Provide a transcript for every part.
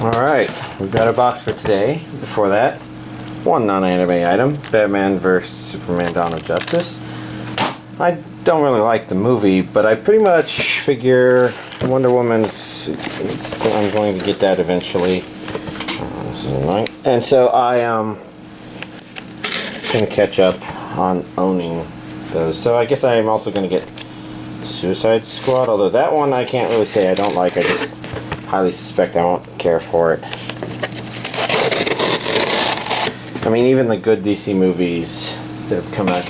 Alright, we've got a box for today. Before that, one non-anime item, Batman vs. Superman Dawn of Justice. I don't really like the movie, but I pretty much figure Wonder Woman's... I'm going to get that eventually. This is annoying. And so I am going to catch up on owning those. So I guess I am also going to get Suicide Squad, although that one I can't really say I don't like. I just highly suspect I won't care for it. I mean, even the good DC movies that have come out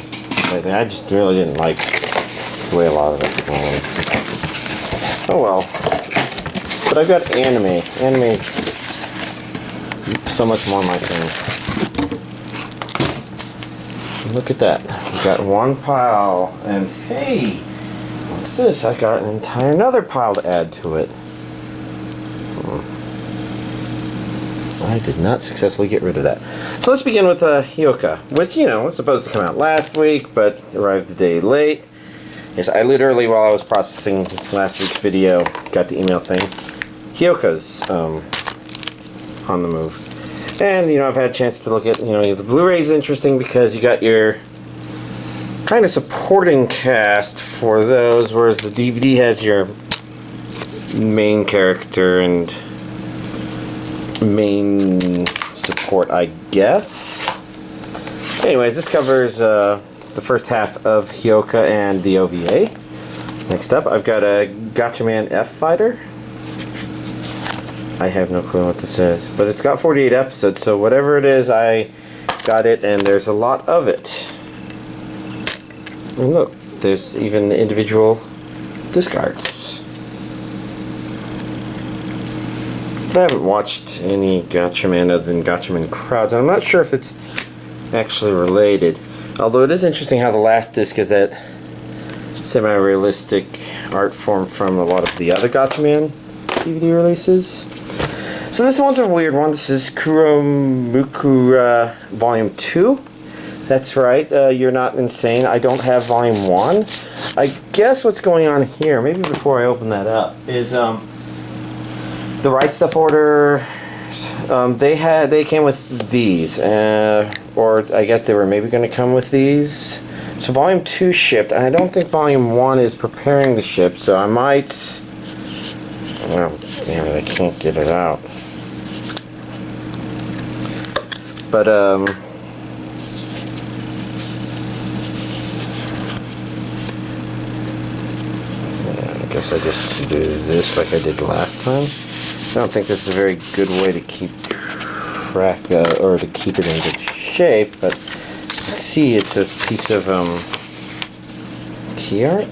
lately, I just really didn't like the way a lot of it's going. Oh well. But I've got anime. Anime's so much more my thing. Look at that. We've got one pile, and hey, what's this? I got another pile to add to it. I did not successfully get rid of that. So let's begin with Hyouka, which, you know, was supposed to come out last week, but arrived a day late. Yes, I literally, while I was processing last week's video, got the email saying Hyouka's on the move. And, you know, I've had a chance to look at, you know, the Blu-ray is interesting because you got your kind of supporting cast for those, whereas the DVD has your main character and main support, I guess. Anyways, this covers the first half of Hyouka and the OVA. Next up, I've got a Gatchaman F Fighter. I have no clue what this is, but it's got 48 episodes, so whatever it is, I got it, and there's a lot of it. And look, there's even individual discards. But I haven't watched any Gatchaman other than Gatchaman Crowds, and I'm not sure if it's actually related. Although it is interesting how the last disc is that semi-realistic art form from a lot of the other Gatchaman DVD releases. So this one's a weird one. This is Kuromokuru Volume 2. That's right, you're not insane. I don't have Volume 1. I guess what's going on here, maybe before I open that up, is the Right Stuff order, they came with these, or I guess they were maybe going to come with these. So Volume 2 shipped, and I don't think Volume 1 is preparing to ship, so I might... Oh, damn it, I can't get it out. But, I guess I just do this like I did last time. I don't think this is a very good way to keep track or to keep it in good shape, but let's see, it's a piece of key art.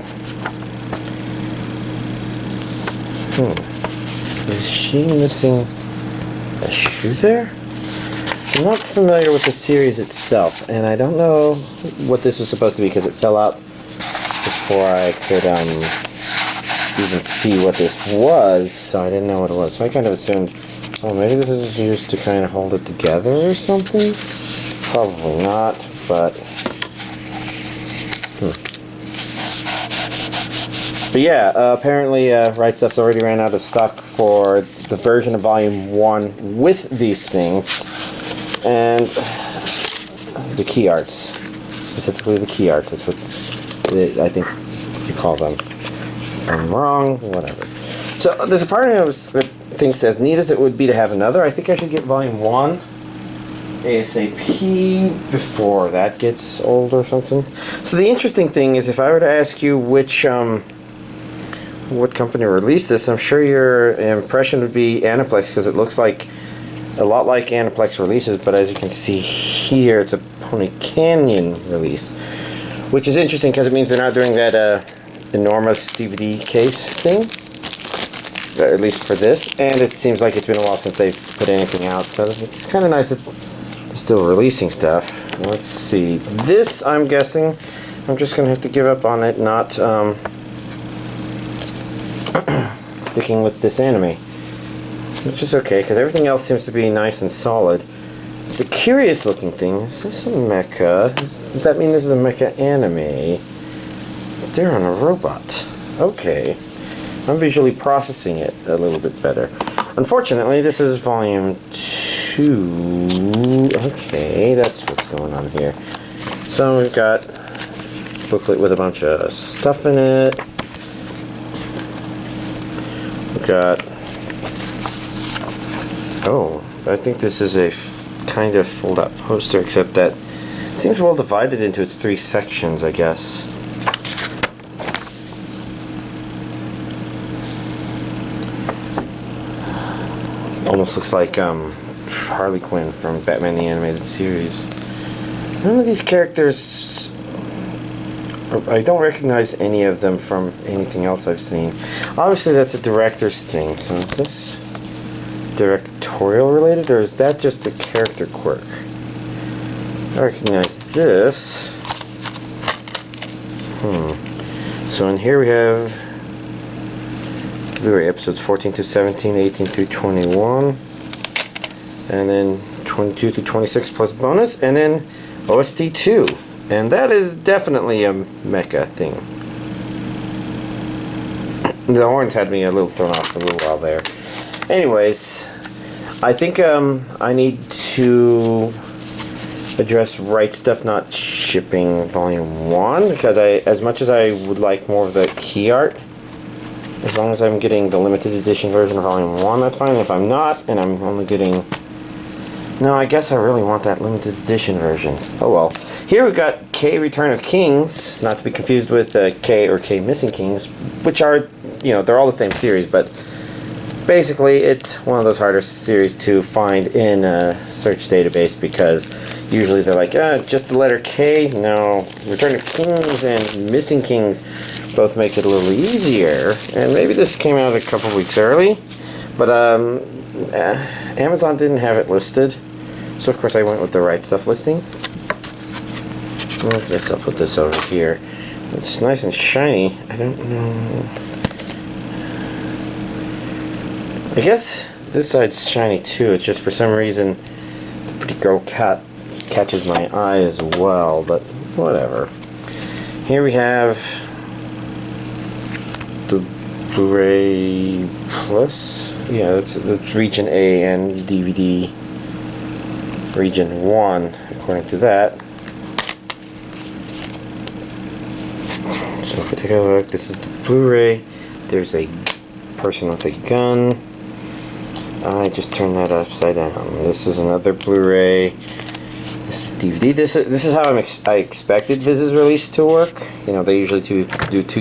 Is she missing a shoe there? I'm not familiar with the series itself, and I don't know what this was supposed to be because it fell out before I could even see what this was, so I didn't know what it was. So I kind of assumed, oh, maybe this is used to kind of hold it together or something? Probably not, but... But yeah, apparently Right Stuff's already ran out of stock for the version of Volume 1 with these things. And the key arts. Specifically the key arts. That's what I think you call them. If I'm wrong, whatever. So there's a part of me that thinks as neat as it would be to have another, I think I should get Volume 1 ASAP before that gets old or something. So the interesting thing is, if I were to ask you which what company released this, I'm sure your impression would be Aniplex, because it looks like a lot like Aniplex releases, but as you can see here, it's a Pony Canyon release, which is interesting because it means they're not doing that enormous DVD case thing, at least for this, and it seems like it's been a while since they've put anything out, so it's kind of nice that they're still releasing stuff. Let's see, this, I'm guessing, I'm just going to have to give up on it, not sticking with this anime, which is okay, because everything else seems to be nice and solid. It's a curious looking thing. Is this a mecha? Does that mean this is a mecha anime? They're on a robot. Okay. I'm visually processing it a little bit better. Unfortunately, this is volume 2. Okay, that's what's going on here. So we've got a booklet with a bunch of stuff in it. We've got... Oh, I think this is a kind of fold-out poster, except that it seems well divided into its 3 sections, I guess. Almost looks like Harley Quinn from Batman the Animated Series. None of these characters, I don't recognize any of them from anything else I've seen. Obviously that's a director's thing, so is this directorial related, or is that just a character quirk? I recognize this. So in here we have Blu-ray episodes 14 to 17, 18 through 21, and then 22 to 26 plus bonus, and then OST 2. And that is definitely a mecha thing. The horns had me a little thrown off for a little while there. Anyways, I think I need to address Right Stuff not shipping volume 1, because as much as I would like more of the key art, as long as I'm getting the limited edition version of volume 1, that's fine. If I'm not, and I'm only getting... No, I guess I really want that limited edition version. Oh well. Here we've got K Return of Kings, not to be confused with K or K Missing Kings, which are, you know, they're all the same series, but basically it's one of those harder series to find in a search database, because usually they're like, just the letter K? No. Return of Kings and Missing Kings both make it a little easier. And maybe this came out a couple weeks early, but Amazon didn't have it listed. So of course I went with the Right Stuff listing. I guess I'll put this over here. It's nice and shiny. I don't know. I guess this side's shiny too. It's just for some reason the pretty girl cat catches my eye as well, but whatever. Here we have the Blu-ray Plus. Yeah, it's Region A and DVD Region 1, according to that. So if we take a look, this is the Blu-ray. There's a person with a gun. I just turned that upside down. This is another Blu-ray. This is DVD. This is how I expected Viz's release to work. You know, they usually do 2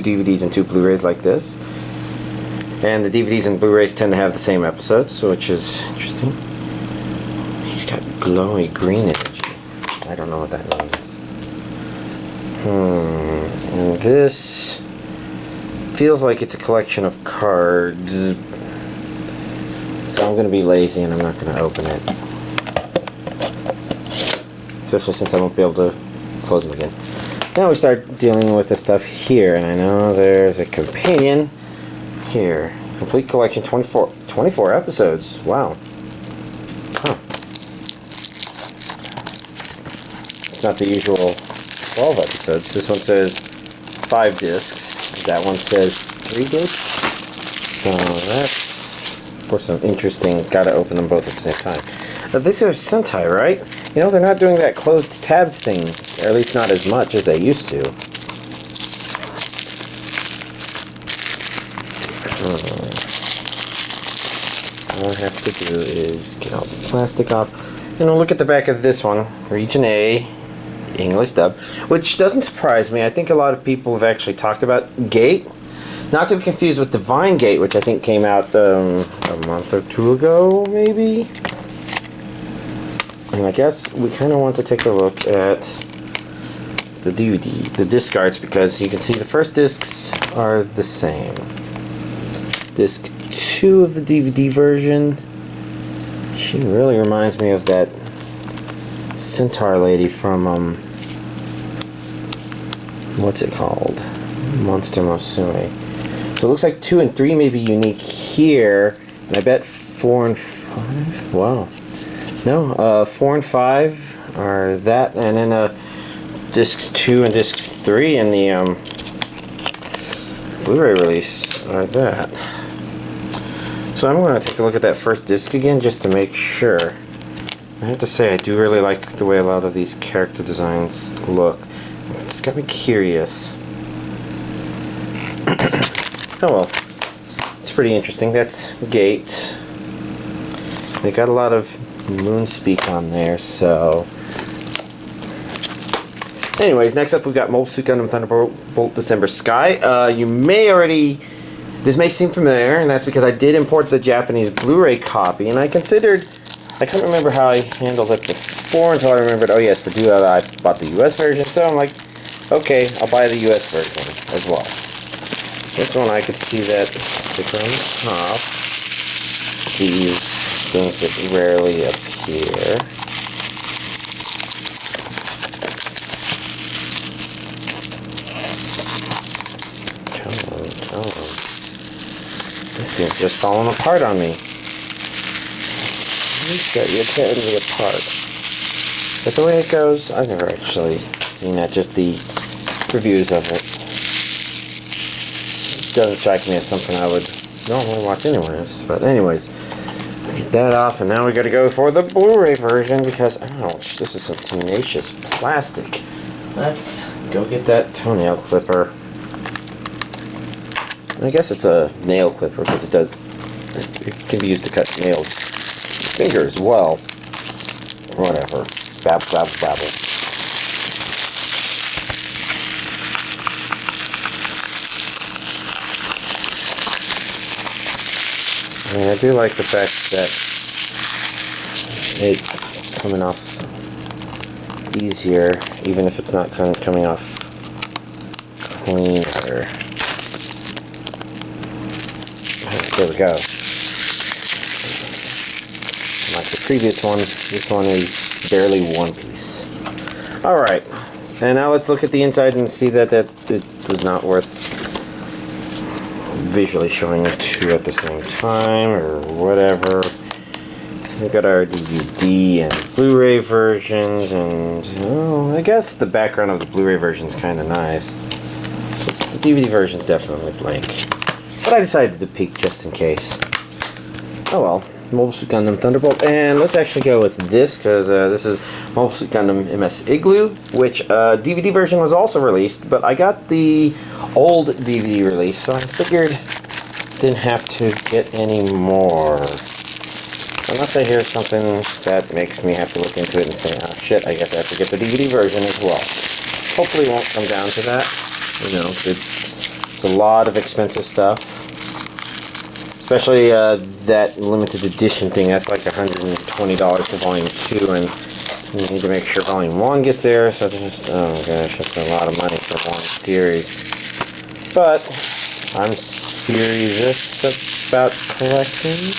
DVDs and 2 Blu-rays like this. And the DVDs and Blu-rays tend to have the same episodes, which is interesting. He's got glowy green energy. I don't know what that means. And this feels like it's a collection of cards. So I'm going to be lazy and I'm not going to open it. Especially since I won't be able to close them again. Now we start dealing with the stuff here, and I know there's a companion here. Complete collection, 24 episodes. Wow. Huh. It's not the usual 12 episodes. This one says 5 discs. That one says 3 discs. So that's for some interesting, gotta open them both at the same time. These are Sentai, right? You know, they're not doing that closed tab thing, or at least not as much as they used to. All I have to do is get all the plastic off. And we'll look at the back of this one, Region A, English dub, which doesn't surprise me. I think a lot of people have actually talked about Gate. Not to be confused with Divine Gate, which I think came out a month or 2 ago, maybe? And I guess we kind of want to take a look at the DVD, the disc arts, because you can see the first discs are the same. Disc 2 of the DVD version, she really reminds me of that Centaur lady from, what's it called? Monster Musume. So it looks like 2 and 3 may be unique here, and I bet 4 and 5, wow. No, 4 and 5 are that, and then discs 2 and disc 3 in the Blu-ray release are that. So I'm going to take a look at that first disc again just to make sure. I have to say I do really like the way a lot of these character designs look. It's got me curious. Oh well, it's pretty interesting. That's Gate. They got a lot of Moonspeak on there, so... Anyways, next up we've got Mobile Suit Gundam Thunderbolt December Sky. You may already... This may seem familiar, and that's because I did import the Japanese Blu-ray copy, and I considered... I couldn't remember how I handled it before until I remembered, oh yes, for DL I bought the US version, so I'm like, okay, I'll buy the US version as well. This one I could see that sticker on the top. These things that rarely appear. Come on. This thing's just falling apart on me. You're tearing me apart. Is that the way it goes? I've never actually seen that, just the reviews of it. It doesn't strike me as something I would normally watch anyways. But anyways, get that off, and now we gotta go for the Blu-ray version because, ouch, this is some tenacious plastic. Let's go get that toenail clipper. I guess it's a nail clipper because it can be used to cut nails. Finger as well. Whatever. Babble, babble, babble. I mean, I do like the fact that it's coming off easier, even if it's not kind of coming off cleaner. There we go. Like the previous one, this one is barely one piece. Alright, and now let's look at the inside and see that it was not worth visually showing two at the same time or whatever. We've got our DVD and Blu-ray versions, and oh, I guess the background of the Blu-ray version is kind of nice. The DVD version is definitely blank. But I decided to peek just in case. Oh well. Mobile Suit Gundam Thunderbolt, and let's actually go with this because this is Mobile Suit Gundam MS Igloo, which DVD version was also released, but I got the old DVD release, so I figured didn't have to get any more. Unless I hear something that makes me have to look into it and say, oh shit, I guess I have to get the DVD version as well. Hopefully it won't come down to that. You know, it's a lot of expensive stuff. Especially that limited edition thing, that's like $120 for Volume 2, and you need to make sure Volume 1 gets there, so just, oh gosh, that's a lot of money for one series. But, I'm serious about collecting.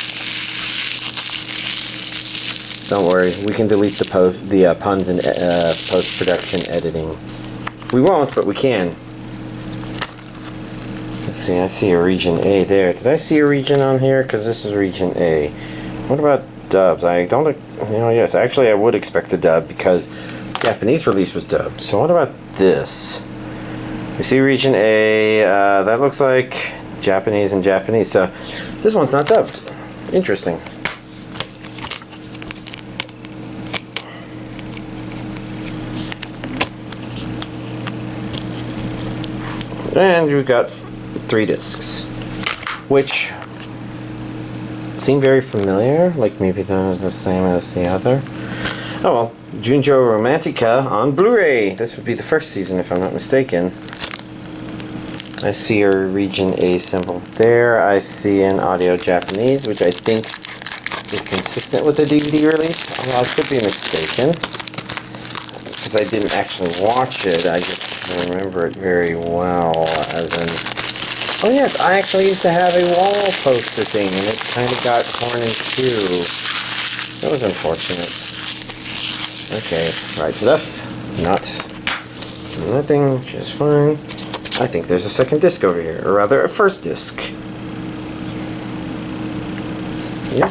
Don't worry, we can delete the puns in post-production editing. We won't, but we can. Let's see, I see a region A there. Did I see a region on here? Because this is region A. What about dubs? I don't, yes, actually I would expect a dub because Japanese release was dubbed. So what about this? We see region A, that looks like Japanese and Japanese. So this one's not dubbed. Interesting. And we've got 3 discs, which seem very familiar, like maybe they're the same as the other. Oh well, Junjo Romantica on Blu-ray. This would be the first season if I'm not mistaken. I see a region A symbol there. I see an audio Japanese, which I think is consistent with the DVD release, although I could be mistaken, because I didn't actually watch it. I just remember it very well, as in, oh yes, I actually used to have a wall poster thing, and it kind of got torn in two. That was unfortunate. Okay, right stuff. Nothing, just fine. I think there's a second disc over here, or rather, a first disc. Yeah.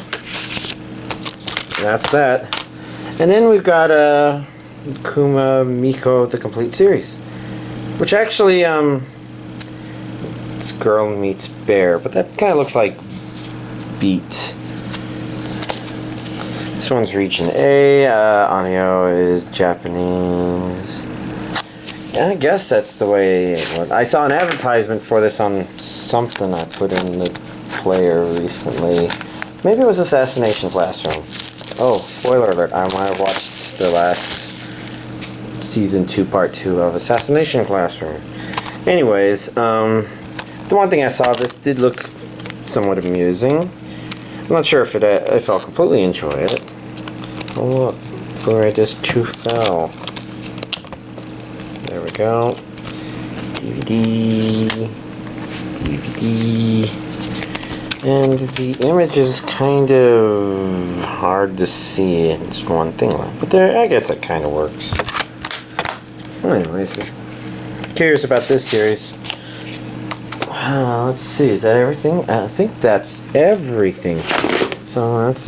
That's that. And then we've got Kuma Miko, the complete series. Which actually, it's Girl Meets Bear, but that kind of looks like beat. This one's region A. Audio is Japanese. I guess that's the way it went. I saw an advertisement for this on something I put in the player recently. Maybe it was Assassination Classroom. Oh, spoiler alert, I might have watched the last season 2 part 2 of Assassination Classroom. Anyways, the one thing I saw, this did look somewhat amusing. I'm not sure if I'll completely enjoy it. Oh look, Blu-ray disc 2 fell. There we go. DVD. And the image is kind of hard to see. It's one thing left, but there, I guess it kind of works. Anyways, curious about this series. Let's see, is that everything? I think that's everything. So that's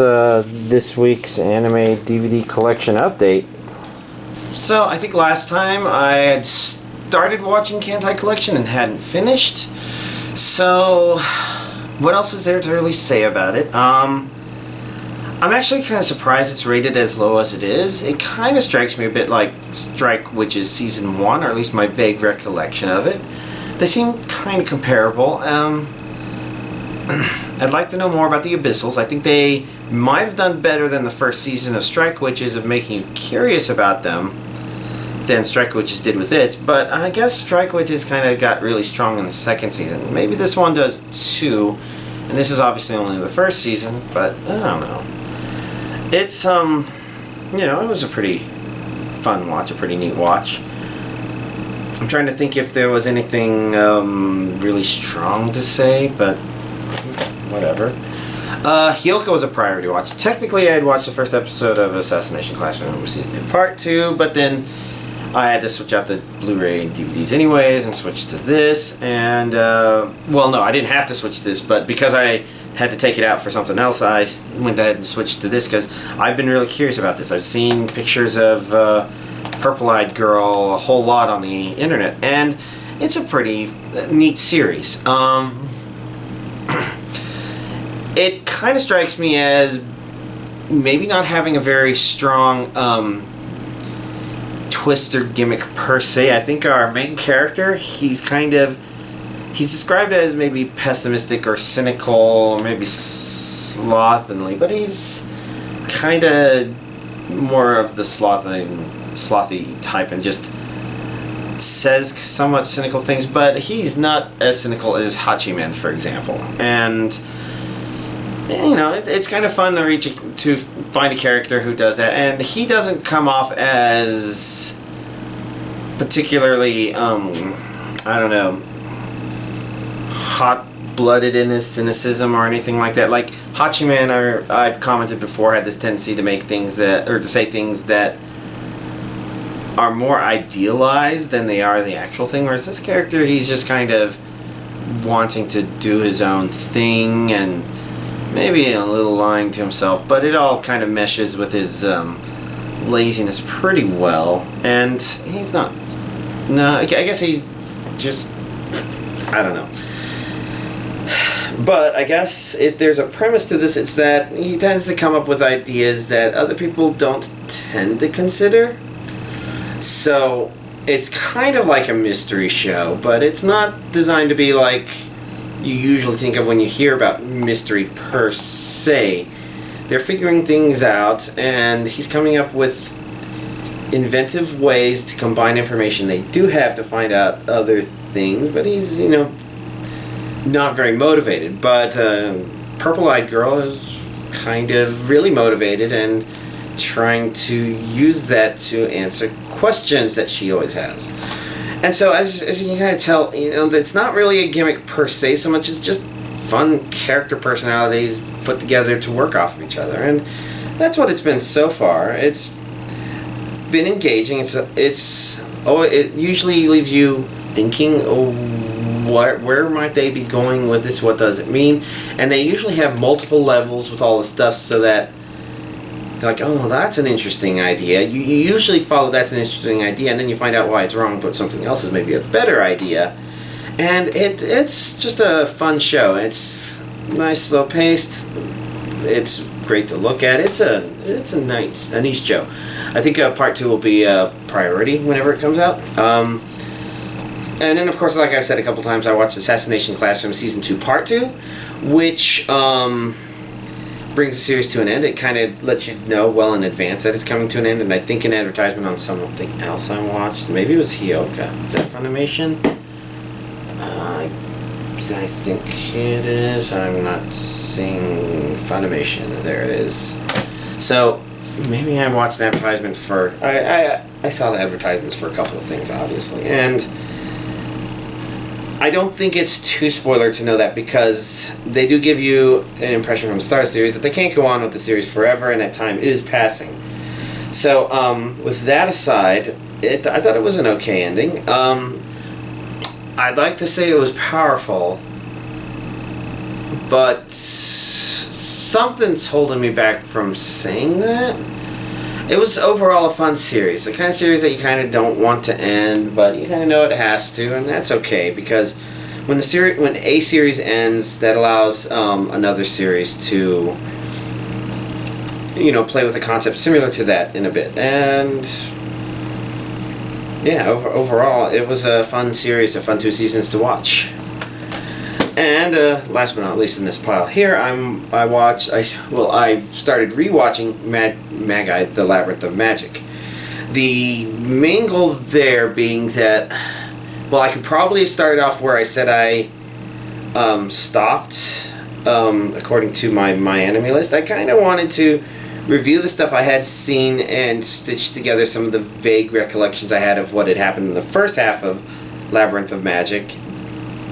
this week's anime DVD collection update. So I think last time I had started watching Kantai Collection and hadn't finished. So what else is there to really say about it? I'm actually kind of surprised it's rated as low as it is. It kind of strikes me a bit like Strike Witch's Season 1, or at least my vague recollection of it. They seem kind of comparable. I'd like to know more about the Abyssals. I think they might have done better than the first season of Strike Witches of making you curious about them than Strike Witches did with its, but I guess Strike Witches kind of got really strong in the second season. Maybe this one does too, and this is obviously only the first season, but I don't know. It's, you know, it was a pretty fun watch, a pretty neat watch. I'm trying to think if there was anything really strong to say, but whatever. Hyouka was a priority watch. Technically, I had watched the first episode of Assassination Classroom Season 2 Part 2, but then I had to switch out the Blu-ray and DVDs anyways and switch to this. And, well, no, I didn't have to switch to this, but because I had to take it out for something else, I went ahead and switched to this because I've been really curious about this. I've seen pictures of Purple-Eyed Girl a whole lot on the internet, and it's a pretty neat series. It kind of strikes me as maybe not having a very strong twist or gimmick per se. I think our main character, he's described as maybe pessimistic or cynical, or maybe slovenly, but he's kind of more of the slothy type and just says somewhat cynical things, but he's not as cynical as Hachiman, for example. And you know, it's kind of fun to find a character who does that, and he doesn't come off as particularly, I don't know, hot-blooded in his cynicism or anything like that. Like Hachiman, I've commented before, had this tendency to make things to say things that are more idealized than they are the actual thing, whereas this character, he's just kind of wanting to do his own thing and maybe a little lying to himself, but it all kind of meshes with his laziness pretty well. And he's not, no, I guess he's just, I don't know. But I guess if there's a premise to this, it's that he tends to come up with ideas that other people don't tend to consider. So it's kind of like a mystery show, but it's not designed to be like you usually think of when you hear about mystery per se. They're figuring things out, and he's coming up with inventive ways to combine information they do have to find out other things, but he's, you know, not very motivated. But Purple-Eyed Girl is kind of really motivated and trying to use that to answer questions that she always has. And so, as you can kind of tell, you know, it's not really a gimmick per se so much as just fun character personalities put together to work off of each other. And that's what it's been so far. It's been engaging. It usually leaves you thinking, oh, where might they be going with this? What does it mean? And they usually have multiple levels with all the stuff so that you're like, oh, that's an interesting idea. You usually follow that's an interesting idea, and then you find out why it's wrong, but something else is maybe a better idea. And it's just a fun show. It's nice, slow paced. It's great to look at. It's a nice show. I think part 2 will be a priority whenever it comes out. And then, of course, like I said a couple times, I watched Assassination Classroom Season 2 Part 2, which brings the series to an end. It kind of lets you know well in advance that it's coming to an end, and I think an advertisement on something else I watched. Maybe it was Hyouka. Is that Funimation? I think it is. I'm not seeing Funimation. There it is. So maybe I watched an advertisement for. I saw the advertisements for a couple of things, obviously, and I don't think it's too spoiler to know that, because they do give you an impression from the Star series that they can't go on with the series forever, and that time is passing. So with that aside, I thought it was an okay ending. I'd like to say it was powerful, but something's holding me back from saying that. It was overall a fun series, the kind of series that you kind of don't want to end, but you kind of know it has to, and that's okay, because when a series ends, that allows another series to, play with a concept similar to that in a bit. And yeah, overall, it was a fun series, a fun 2 seasons to watch. And last but not least in this pile here, I started rewatching Magi, The Labyrinth of Magic. The main goal there being that, I could probably start off where I said I stopped, according to my anime list. I kind of wanted to review the stuff I had seen and stitch together some of the vague recollections I had of what had happened in the first half of Labyrinth of Magic.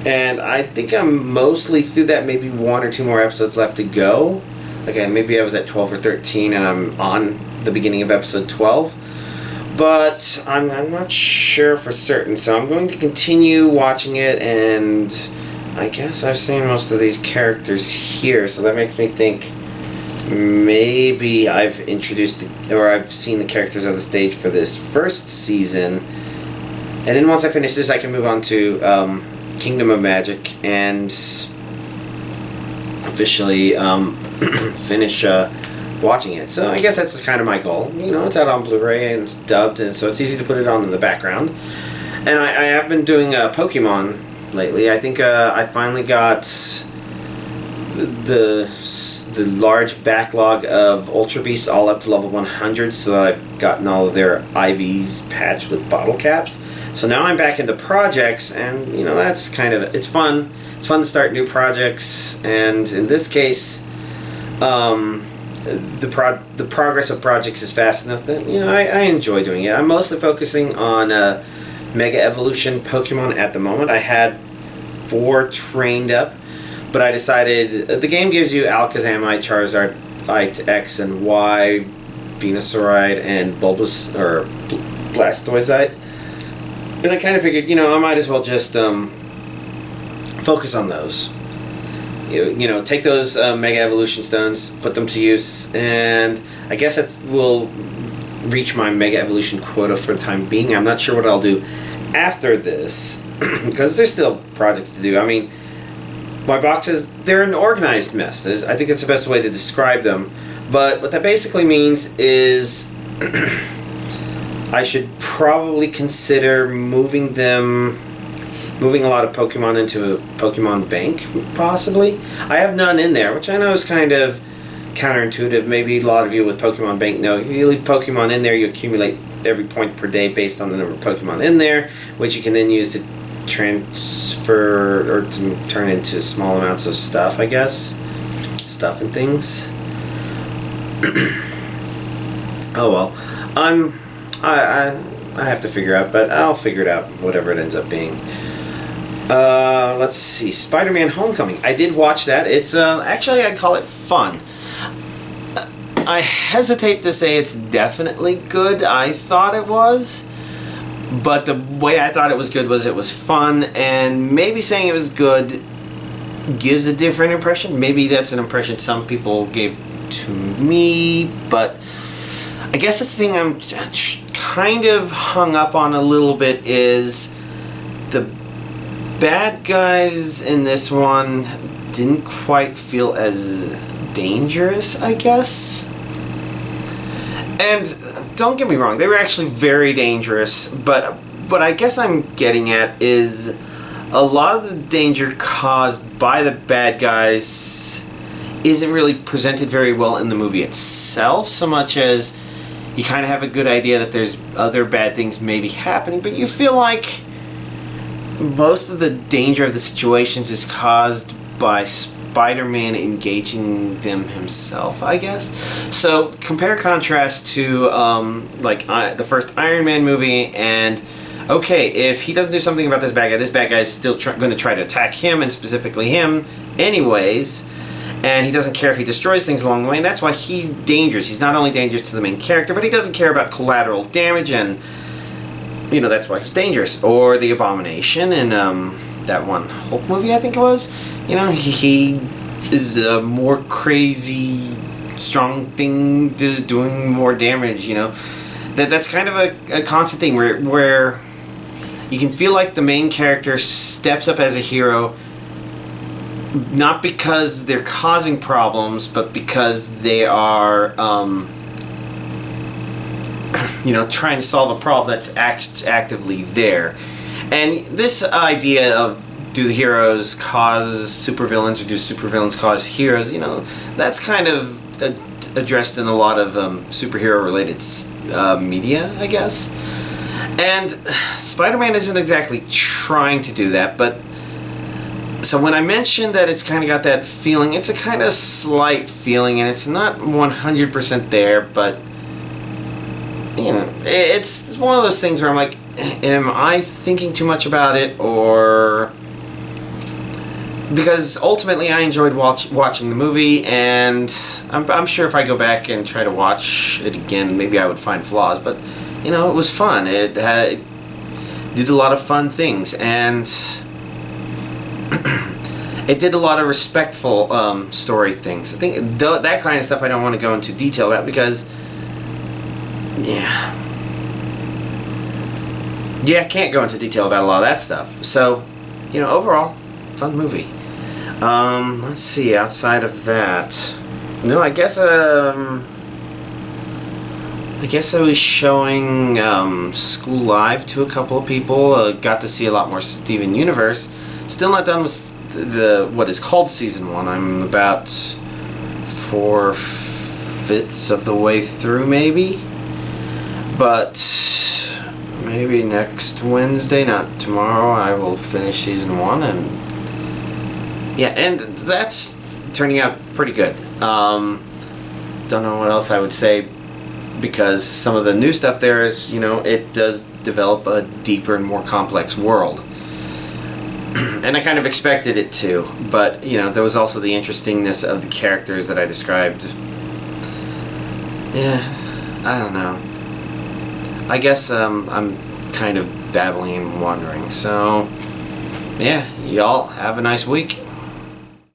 And I think I'm mostly through that, maybe 1 or 2 more episodes left to go. Maybe I was at 12 or 13 and I'm on the beginning of episode 12. But I'm not sure for certain, so I'm going to continue watching it, and I guess I've seen most of these characters here, so that makes me think maybe I've I've seen the characters of the stage for this first season. And then once I finish this, I can move on to Kingdom of Magic and officially finish watching it. So I guess that's kind of my goal. It's out on Blu-ray and it's dubbed, and so it's easy to put it on in the background. And I have been doing Pokemon lately. I think I finally got the large backlog of Ultra Beasts all up to level 100, so I've gotten all of their IVs patched with bottle caps. So now I'm back into projects, and that's it's fun. It's fun to start new projects, and in this case, the progress of projects is fast enough that I enjoy doing it. I'm mostly focusing on Mega Evolution Pokemon at the moment. I had 4 trained up, but I decided the game gives you Alakazam, Charizard, X and Y, Venusaur, and Blastoise. And I kind of figured, I might as well just focus on those. Take those Mega Evolution Stones, put them to use, and I guess that will reach my Mega Evolution quota for the time being. I'm not sure what I'll do after this, because there's still projects to do. I mean, my boxes, they're an organized mess. I think that's the best way to describe them. But what that basically means is I should probably consider moving a lot of Pokemon into a Pokemon bank, possibly. I have none in there, which I know is kind of counterintuitive. Maybe a lot of you with Pokemon Bank know if you leave Pokemon in there, you accumulate every point per day based on the number of Pokemon in there, which you can then use to transfer or to turn into small amounts of stuff, I guess. Stuff and things. Oh well. I have to figure out, but I'll figure it out, whatever it ends up being. Let's see, Spider-Man Homecoming. I did watch that. It's actually, I'd call it fun. I hesitate to say it's definitely good. I thought it was, but the way I thought it was good was it was fun, and maybe saying it was good gives a different impression. Maybe that's an impression some people gave to me, but I guess the thing I'm kind of hung up on a little bit is the bad guys in this one didn't quite feel as dangerous, I guess. And don't get me wrong, they were actually very dangerous, but what I guess I'm getting at is a lot of the danger caused by the bad guys isn't really presented very well in the movie itself, so much as you kind of have a good idea that there's other bad things maybe happening, but you feel like most of the danger of the situations is caused by Spider-Man engaging them himself, I guess. So compare contrast to the first Iron Man movie, and okay, if he doesn't do something about this bad guy is still going to try to attack him, and specifically him anyways, and he doesn't care if he destroys things along the way, and that's why he's dangerous. He's not only dangerous to the main character, but he doesn't care about collateral damage, and that's why he's dangerous. Or the Abomination in that one Hulk movie, I think it was. He is a more crazy, strong thing, just doing more damage. That's kind of a constant thing where you can feel like the main character steps up as a hero, not because they're causing problems, but because they are trying to solve a problem that's actively there. And this idea of, do the heroes cause supervillains, or do supervillains cause heroes, that's kind of addressed in a lot of superhero related media, I guess. And Spider-Man isn't exactly trying to do that, but so when I mentioned that it's kind of got that feeling, it's a kind of slight feeling, and it's not 100% there, but it's one of those things where I'm like, am I thinking too much about it, or... Because ultimately I enjoyed watching the movie, and I'm sure if I go back and try to watch it again, maybe I would find flaws, but it was fun. It did a lot of fun things, and it did a lot of respectful story things. I think that kind of stuff I don't want to go into detail about, because I can't go into detail about a lot of that stuff. So overall, fun movie. Let's see, outside of that, no, I guess I was showing School Live to a couple of people. Got to see a lot more Steven Universe. Still not done with what is called season 1. I'm about 4/5 of the way through, maybe. But maybe next Wednesday, not tomorrow, I will finish season 1, and and that's turning out pretty good. Don't know what else I would say, because some of the new stuff there is, it does develop a deeper and more complex world. And I kind of expected it to, but, there was also the interestingness of the characters that I described. Yeah, I don't know. I guess I'm kind of babbling and wandering, so, yeah, y'all have a nice week.